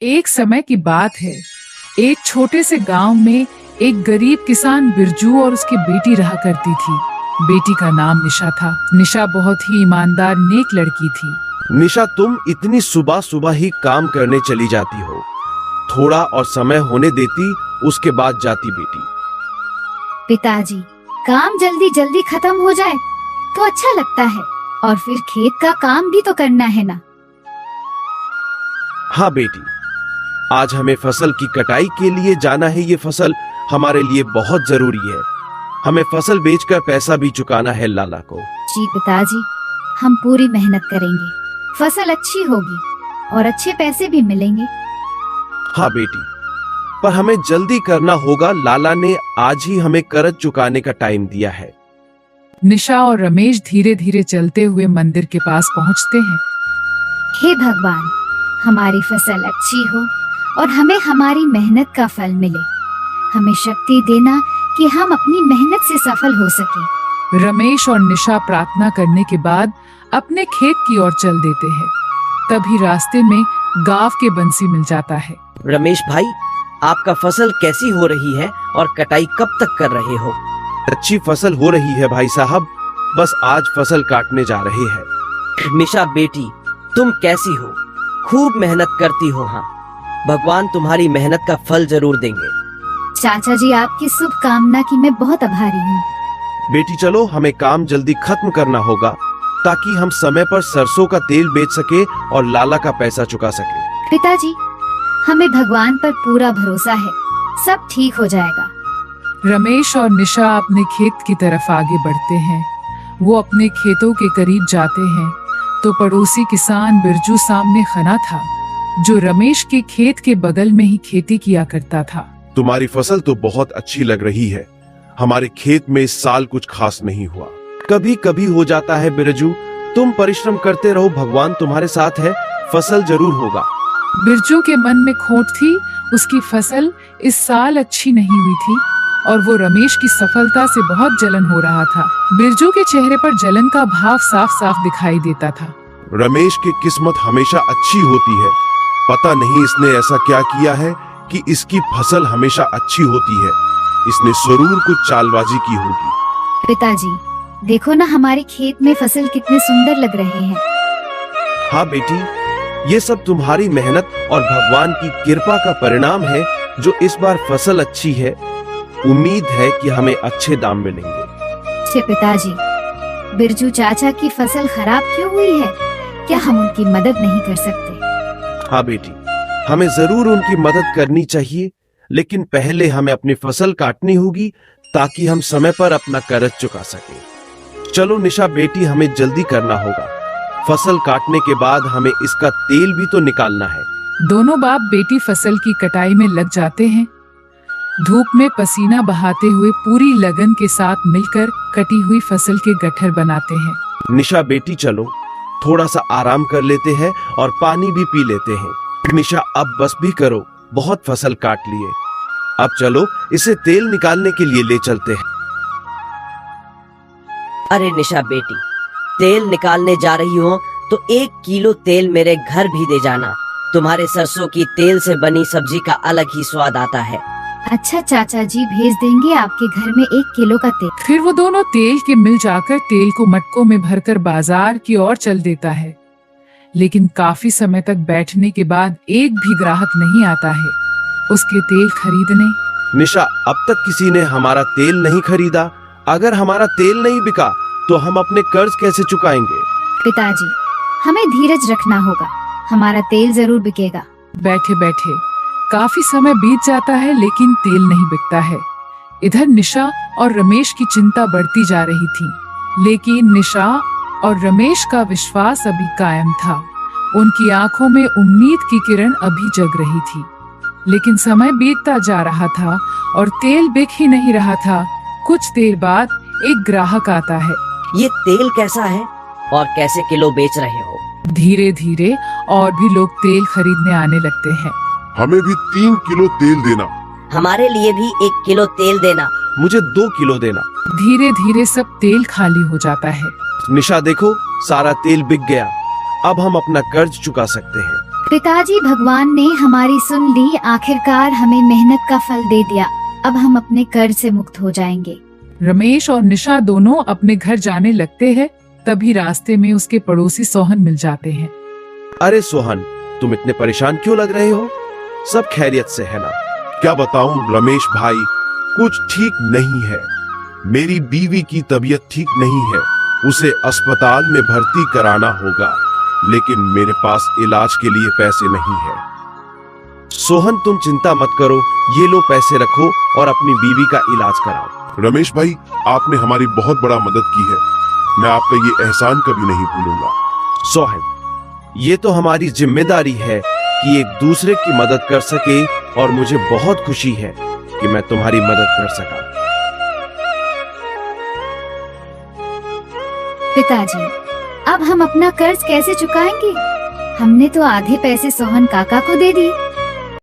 एक समय की बात है। एक छोटे से गांव में एक गरीब किसान बिरजू और उसकी बेटी रहा करती थी। बेटी का नाम निशा था। निशा बहुत ही ईमानदार नेक लड़की थी। निशा, तुम इतनी सुबह सुबह ही काम करने चली जाती हो। थोड़ा और समय होने देती, उसके बाद जाती बेटी। पिताजी, काम जल्दी जल्दी खत्म हो जाए तो अच्छा लगता है, और फिर खेत का काम भी तो करना है ना। हाँ बेटी, आज हमें फसल की कटाई के लिए जाना है। ये फसल हमारे लिए बहुत जरूरी है। हमें फसल बेचकर पैसा भी चुकाना है लाला को। जी पिताजी, हम पूरी मेहनत करेंगे। फसल अच्छी होगी और अच्छे पैसे भी मिलेंगे। हाँ बेटी, पर हमें जल्दी करना होगा। लाला ने आज ही हमें कर्ज चुकाने का टाइम दिया है। निशा और रमेश धीरे धीरे चलते हुए मंदिर के पास पहुंचते हैं। हे भगवान, हमारी फसल अच्छी हो और हमें हमारी मेहनत का फल मिले। हमें शक्ति देना कि हम अपनी मेहनत से सफल हो सके। रमेश और निशा प्रार्थना करने के बाद अपने खेत की ओर चल देते हैं। तभी रास्ते में गांव के बंसी मिल जाता है। रमेश भाई, आपका फसल कैसी हो रही है और कटाई कब तक कर रहे हो? अच्छी फसल हो रही है भाई साहब, बस आज फसल काटने जा रहे हैं। निशा बेटी, तुम कैसी हो? खूब मेहनत करती हो। हाँ, भगवान तुम्हारी मेहनत का फल जरूर देंगे। चाचा जी, आपकी शुभकामना की मैं बहुत आभारी हूँ। बेटी चलो, हमें काम जल्दी खत्म करना होगा ताकि हम समय पर सरसों का तेल बेच सके और लाला का पैसा चुका सके। पिताजी, हमें भगवान पर पूरा भरोसा है, सब ठीक हो जाएगा। रमेश और निशा अपने खेत की तरफ आगे बढ़ते हैं। वो अपने खेतों के करीब जाते हैं तो पड़ोसी किसान बिरजू सामने खड़ा था, जो रमेश के खेत के बगल में ही खेती किया करता था। तुम्हारी फसल तो बहुत अच्छी लग रही है। हमारे खेत में इस साल कुछ खास नहीं हुआ। कभी कभी हो जाता है बिरजू, तुम परिश्रम करते रहो, भगवान तुम्हारे साथ है, फसल जरूर होगा। बिरजू के मन में खोट थी। उसकी फसल इस साल अच्छी नहीं हुई थी और वो रमेश की सफलता से बहुत जलन हो रहा था। बिरजू के चेहरे पर जलन का भाव साफ साफ दिखाई देता था। रमेश की किस्मत हमेशा अच्छी होती है। पता नहीं इसने ऐसा क्या किया है कि इसकी फसल हमेशा अच्छी होती है। इसने जरूर कुछ चालबाजी की होगी। पिताजी, देखो ना, हमारे खेत में फसल कितने सुंदर लग रहे हैं। हाँ बेटी, ये सब तुम्हारी मेहनत और भगवान की कृपा का परिणाम है जो इस बार फसल अच्छी है। उम्मीद है कि हमें अच्छे दाम मिलेंगे। अच्छे पिताजी, बिरजू चाचा की फसल खराब क्यों हुई है? क्या हम उनकी मदद नहीं कर सकते? हाँ बेटी, हमें जरूर उनकी मदद करनी चाहिए, लेकिन पहले हमें अपनी फसल काटनी होगी ताकि हम समय पर अपना कर्ज चुका सकें। चलो निशा बेटी, हमें जल्दी करना होगा। फसल काटने के बाद हमें इसका तेल भी तो निकालना है। दोनों बाप बेटी फसल की कटाई में लग जाते हैं। धूप में पसीना बहाते हुए पूरी लगन के साथ मिलकर कटी हुई फसल के गट्ठर बनाते हैं। निशा बेटी चलो, थोड़ा सा आराम कर लेते हैं और पानी भी पी लेते हैं। निशा, अब बस भी करो, बहुत फसल काट लिए। अब चलो इसे तेल निकालने के लिए ले चलते हैं। अरे निशा बेटी, तेल निकालने जा रही हो तो 1 किलो तेल मेरे घर भी दे जाना। तुम्हारे सरसों की तेल से बनी सब्जी का अलग ही स्वाद आता है। अच्छा चाचा जी, भेज देंगे आपके घर में 1 किलो का तेल। फिर वो दोनों तेल के मिल जाकर तेल को मटकों में भरकर बाजार की ओर चल देता है। लेकिन काफी समय तक बैठने के बाद एक भी ग्राहक नहीं आता है उसके तेल खरीदने। निशा, अब तक किसी ने हमारा तेल नहीं खरीदा। अगर हमारा तेल नहीं बिका तो हम अपने कर्ज कैसे चुकाएंगे? पिताजी, हमें धीरज रखना होगा, हमारा तेल जरूर बिकेगा। बैठे बैठे काफी समय बीत जाता है लेकिन तेल नहीं बिकता है। इधर निशा और रमेश की चिंता बढ़ती जा रही थी, लेकिन निशा और रमेश का विश्वास अभी कायम था। उनकी आंखों में उम्मीद की किरण अभी जग रही थी। लेकिन समय बीतता जा रहा था और तेल बिक ही नहीं रहा था। कुछ देर बाद एक ग्राहक आता है। ये तेल कैसा है और कैसे किलो बेच रहे हो? धीरे धीरे और भी लोग तेल खरीदने आने लगते हैं। हमें भी 3 किलो तेल देना। हमारे लिए भी 1 किलो तेल देना। मुझे 2 किलो देना। धीरे धीरे सब तेल खाली हो जाता है। निशा देखो, सारा तेल बिक गया। अब हम अपना कर्ज चुका सकते हैं। पिताजी, भगवान ने हमारी सुन ली। आखिरकार हमें मेहनत का फल दे दिया। अब हम अपने कर्ज से मुक्त हो जाएंगे। रमेश और निशा दोनों अपने घर जाने लगते हैं। तभी रास्ते में उसके पड़ोसी सोहन मिल जाते हैं। अरे सोहन, तुम इतने परेशान क्यों लग रहे हो? सब खैरियत से है ना? क्या बताऊं रमेश भाई, कुछ ठीक नहीं है। मेरी बीवी की तबीयत ठीक नहीं है, उसे अस्पताल में भर्ती कराना होगा, लेकिन मेरे पास इलाज के लिए पैसे नहीं है। सोहन, तुम चिंता मत करो, ये लो पैसे रखो और अपनी बीवी का इलाज कराओ। रमेश भाई, आपने हमारी बहुत बड़ा मदद की है। मैं आपका ये एहसान कभी नहीं भूलूंगा। सोहन, ये तो हमारी जिम्मेदारी है कि एक दूसरे की मदद कर सके और मुझे बहुत खुशी है कि मैं तुम्हारी मदद कर सका। पिताजी, अब हम अपना कर्ज कैसे चुकाएंगे? हमने तो आधे पैसे सोहन काका को दे दिए।